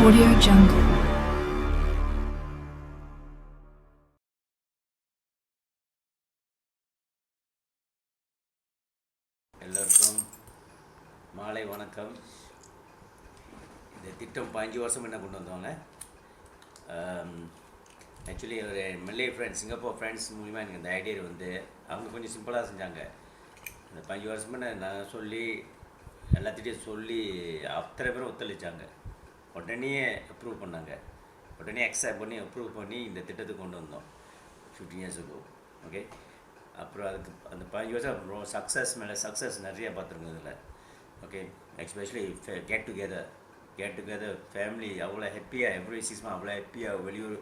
Audio Jungle. எல்லோருக்கும் மாலை வணக்கம். இந்த திட்டம் 5 வருஷம் என்ன கொண்டு வந்தவங்க. ஆக்சுவலி ஒரு மல்லே ஃப்ரெண்ட்ஸ், சிங்கப்பூர் ஃப்ரெண்ட்ஸ் மூலிமா எனக்கு இந்த ஐடியா வந்து அவங்க கொஞ்சம் சிம்பிளாக செஞ்சாங்க. இந்த 5 வருஷமே நான் சொல்லி எல்லாத்திட்டையும் சொல்லி அத்தனை பேரும் ஒத்துழைச்சாங்க. உடனே அப்ரூவ் பண்ணாங்க, உடனே அக்செப்ட் பண்ணி அப்ரூவ் பண்ணி இந்த திட்டத்துக்கு கொண்டு வந்தோம் 15 years ago. ஓகே, அப்புறம் அதுக்கு அந்த 15 வருஷம் சக்ஸஸ் மேலே சக்ஸஸ் நிறைய பார்த்துருக்கோம் இதில். Okay, especially get together family அவ்வளோ ஹாப்பியாக, எவ்ரி 6 months அவ்வளோ ஹாப்பியாக வெளியூர்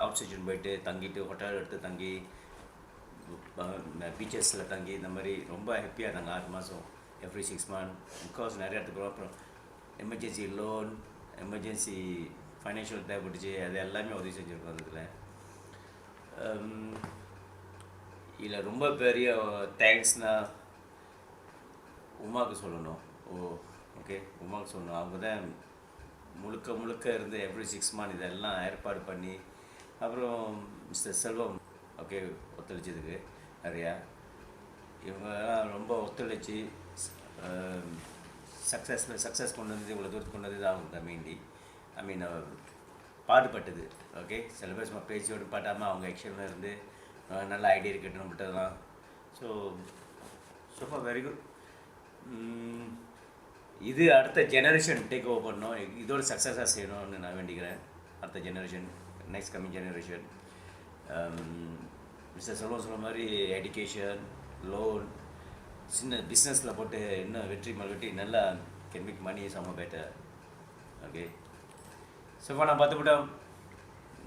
அவுட் ஸ்டேஷன் போயிட்டு தங்கிட்டு ஹோட்டல் எடுத்து தங்கி பீச்சஸில் தங்கி இந்த மாதிரி ரொம்ப ஹாப்பியாக இருந்தாங்க 6 மாதம் எவ்ரி 6 months. பிகாஸ் நிறைய இடத்துக்கு அப்புறம் எமர்ஜென்சி லோன், எமர்ஜென்சி ஃபைனான்ஷியல் தேவைப்பட்டுச்சு, அது எல்லாமே உதவி செஞ்சுருக்கோம் அதில். இதில் ரொம்ப பெரிய தேங்க்ஸ்னால் உமாவுக்கு சொல்லணும். ஓகே, உமாவுக்கு சொல்லணும். அவங்க தான் முழுக்க இருந்து எவ்ரி 6 months இதெல்லாம் ஏற்பாடு பண்ணி, அப்புறம் மிஸ்டர் செல்வம் ஓகே ஒத்துழைச்சதுக்கு நிறையா. இவங்கெல்லாம் ரொம்ப ஒத்துழைச்சி சக்ஸஸ் கொண்டு வந்தது, இவ்வளோ தூரத்துக்கு கொண்டு வந்தது அவங்க தான் மெயின்லி. பாடுபட்டது. ஓகே, சில பேர் சும்மா பேச்சோடு பாட்டாமல் அவங்க ஆக்ஷனில் இருந்து நல்ல ஐடியா இருக்கட்டும் விட்டதெல்லாம். So very good. இது அடுத்த ஜெனரேஷன் டேக் ஓவர் பண்ணணும், இதோட சக்ஸஸாக செய்யணும்னு நான் வேண்டிக்கிறேன். அடுத்த generation, next coming generation. Mister Selvam சொன்ன மாதிரி எஜுகேஷன், லோன், சின்ன பிஸ்னஸில் போட்டு இன்னும் வெற்றி நல்லா கேன் மேக் மணி சம்ம பெட்டர். ஓகே, ஸோ நான் பார்த்துக்கிட்டோம்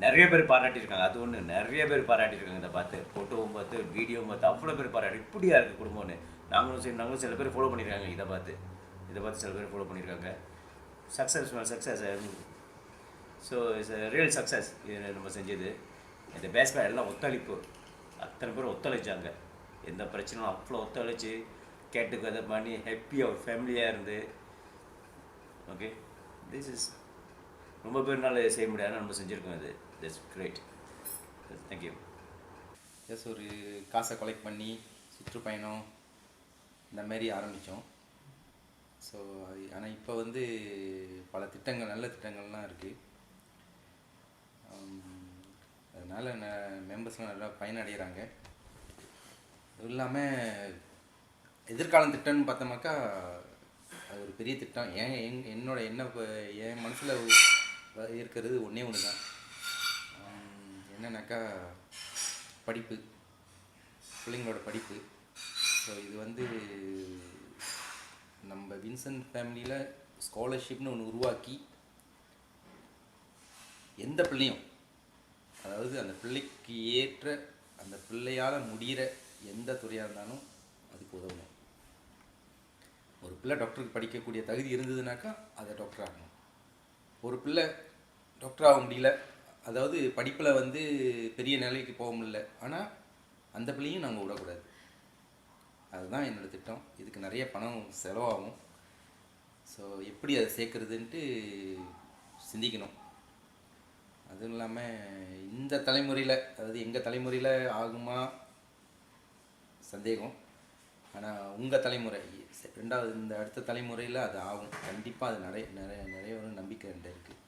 நிறைய பேர் பாராட்டியிருக்காங்க. அது ஒன்று, நிறைய பேர் பாராட்டியிருக்காங்க. இதை பார்த்து ஃபோட்டோவும் பார்த்து வீடியோவும் பார்த்து அவ்வளோ பேர் பாராட்டி இப்படியா இருக்குது குடும்பம்னு. நாங்களும் சில பேர் ஃபாலோ பண்ணியிருக்காங்க. இதை பார்த்து சில பேர் ஃபாலோ பண்ணியிருக்காங்க. Success. So it's real success இது நம்ம செஞ்சது. இந்த பேஸ்பேட் எல்லாம் ஒத்துழைப்பு, அத்தனை பேர் ஒத்துழைச்சாங்க. எந்த பிரச்சனையும் அவ்வளோ ஒத்துழைச்சி கேட்டுக்கு அதை பண்ணி ஹாப்பியாக ஒரு ஃபேமிலியாக இருந்து. ஓகே, திஸ் இஸ் ரொம்ப பேர்னால செய்ய முடியாது, நம்ம செஞ்சுருக்கோம். இது தட்ஸ் கிரேட். தேங்க்யூ. ஜஸ்ட் ஒரு காசை கலெக்ட் பண்ணி சுற்றுப்பயணம் இந்த மாதிரி ஆரம்பித்தோம். ஸோ ஆனால் இப்போ வந்து பல திட்டங்கள், நல்ல திட்டங்கள்லாம் இருக்குது. அதனால் மெம்பர்ஸ்லாம் நல்லா பயனடைகிறாங்க. அதுவும் இல்லாமல் எதிர்காலம் திட்டம்னு பார்த்தோம்னாக்கா அது ஒரு பெரிய திட்டம். என் மனசில் இருக்கிறது ஒன்றே ஒன்று தான். என்னன்னாக்கா படிப்பு, பிள்ளைங்களோட படிப்பு. ஸோ இது வந்து நம்ம வின்சென்ட் ஃபேமிலியில் ஸ்காலர்ஷிப்னு ஒன்று உருவாக்கி எந்த பிள்ளையும், அதாவது அந்த பிள்ளைக்கு ஏற்ற, அந்த பிள்ளையால் முடிகிற எந்த துறையாக இருந்தாலும் அதுக்கு உதவணும். ஒரு பிள்ளை டாக்டருக்கு படிக்கக்கூடிய தகுதி இருந்ததுனாக்கா அதை டாக்டர் ஆகணும். ஒரு பிள்ளை டாக்டர் ஆக முடியல, அதாவது படிப்பில் வந்து பெரிய நிலைக்கு போக முடியல, ஆனால் அந்த பிள்ளையும் நாங்கள் விடக்கூடாது. அதுதான் என்னோடய திட்டம். இதுக்கு நிறைய பணம் செலவாகும். ஸோ எப்படி அதை சேர்க்குறதுன்ட்டு சிந்திக்கணும். அதுவும் இல்லாமல் இந்த தலைமுறையில், அதாவது எங்கள் தலைமுறையில் ஆகுமா சந்தேகம், ஆனால் உங்கள் தலைமுறை, ரெண்டாவது இந்த அடுத்த தலைமுறையில் அது ஆகும். கண்டிப்பாக அது நிறைய ஒரு நம்பிக்கை என்கிட்ட இருக்குது.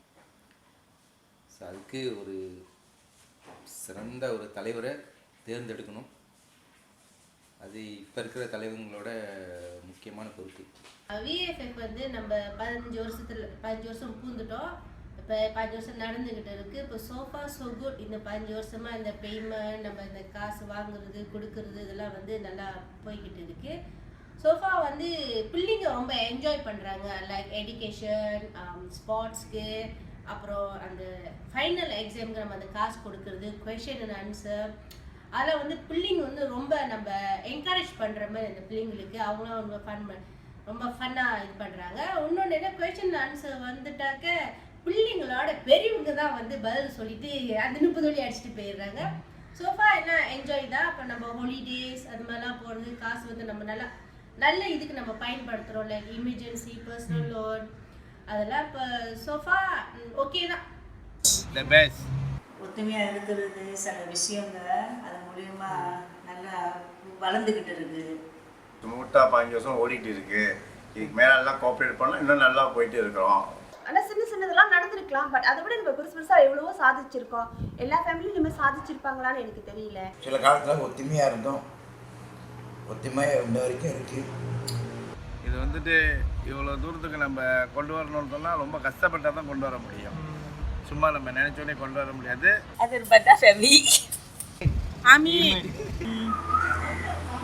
ஸோ அதுக்கு ஒரு சிறந்த ஒரு தலைவரை தேர்ந்தெடுக்கணும். அது இப்போ இருக்கிற தலைவங்களோட முக்கியமான பொறுப்பு. விஎஃப்எஃப் வந்து நம்ம 15 வருஷம் பூந்துட்டோம். இப்போ 5 வருஷம் நடந்துக்கிட்டு இருக்குது. இப்போ சோஃபா ஸோ குட். இந்த 5 வருஷமாக இந்த பேமெண்ட், நம்ம இந்த காசு வாங்குறது கொடுக்கறது இதெல்லாம் வந்து நல்லா போய்கிட்டு இருக்குது. சோஃபா வந்து பிள்ளைங்க ரொம்ப என்ஜாய் பண்ணுறாங்க. லைக் எஜுகேஷன், ஸ்போர்ட்ஸ்க்கு, அப்புறம் அந்த ஃபைனல் எக்ஸாமுக்கு நம்ம அந்த காசு கொடுக்கறது, கொஷின் அண்ட் ஆன்சர், அதில் வந்து பிள்ளைங்க வந்து ரொம்ப நம்ம என்கரேஜ் பண்ணுற மாதிரி அந்த பிள்ளைங்களுக்கு அவங்களும் ரொம்ப ஃபன்னாக இது பண்ணுறாங்க. இன்னொன்று என்ன, கொஷின் ஆன்சர் வந்துட்டாக்க பிள்ளைங்களோட பெரியவங்க தான் வந்து பதில் சொல்லிட்டு அந்த 30 வழி அடிச்சுட்டு போயிடுறாங்க. சோஃபா என்ன என்ஜாய் தான். அப்போ நம்ம ஹாலிடேஸ் அது மாதிரிலாம் போகிறது, காசு வந்து நம்ம நல்ல இதுக்கு நம்ம பயன்படுத்துகிறோம். லைக் எமர்ஜென்சி, பர்சனல் லோன், அதெல்லாம் இப்போ சோஃபா ஓகே தான். The best. ஒத்துமையாக இருக்கிறது சில விஷயங்க அது மூலியமா நல்லா வளர்ந்துக்கிட்டு இருக்குது. ஸ்மூத்தாக 5 வருஷம் ஓடிட்டு இருக்கு. இதுக்கு மேலே எல்லாம் கோஆப்ரேட் பண்ணால் இன்னும் நல்லா போயிட்டு இருக்கிறோம். ஆனால் சின்ன சின்னதெல்லாம் நடந்திருக்கலாம், பட் அதை விட நம்ம பெருசு பெருசாக எவ்வளவோ சாதிச்சிருக்கோம். எல்லா ஃபேமிலியும் இனிமேல் சாதிச்சிருப்பாங்களான்னு எனக்கு தெரியல. சில காலத்தில் ஒத்துமையாக இருந்தோம், ஒத்துமையாக இந்த வரைக்கும் இருக்குது. இது வந்துட்டு இவ்வளோ தூரத்துக்கு நம்ம கொண்டு வரணும்னு சொன்னால் ரொம்ப கஷ்டப்பட்டால் தான் கொண்டு வர முடியும். சும்மா நம்ம நினைச்சோடனே கொண்டு வர முடியாது. அது ஒரு பட்டா ஃபேமிலி. ஆமீன்.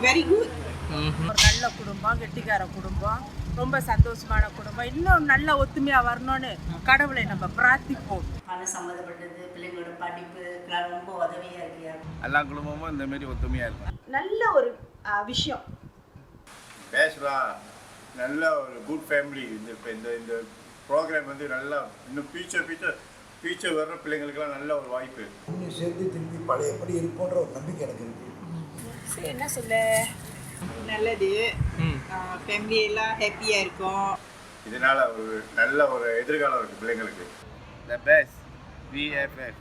Very good. ஒரு நல்ல குடும்பம், கெட்டிக்கார குடும்பம், ரொம்ப சந்தோஷமான குடும்பம், இன்னும் நல்ல ஒத்துமையாக வரணும்னு கடவுளை நம்ம பிரார்த்திப்போம். பணம் சம்மந்தப்பட்டது, பிள்ளைங்களோட படிப்புக்கெல்லாம் ரொம்ப உதவியாக இருக்கியா. எல்லா குடும்பமும் இந்த மாதிரி ஒத்துமையாக இருக்கும். நல்ல ஒரு விஷயம் பேசலாம். நல்ல ஒரு குட் ஃபேமிலி. இந்த ப்ரோக்ராம் வந்து நல்லா இன்னும் ஃபியூச்சர் வர்ற பிள்ளைங்களுக்கெல்லாம் நல்ல ஒரு வாய்ப்பு. இன்னும் சேர்ந்து திரும்பி பழையபடி இருப்போன்ற ஒரு நம்பிக்கை எனக்கு இருக்குது. சரி, என்ன சொல்ல, நல்லது. ஃபேமிலி எல்லாம் ஹாப்பியாக இருக்கும். இதனால ஒரு நல்ல ஒரு எதிர்காலம் இருக்குது பிள்ளைங்களுக்கு. The best. VFF.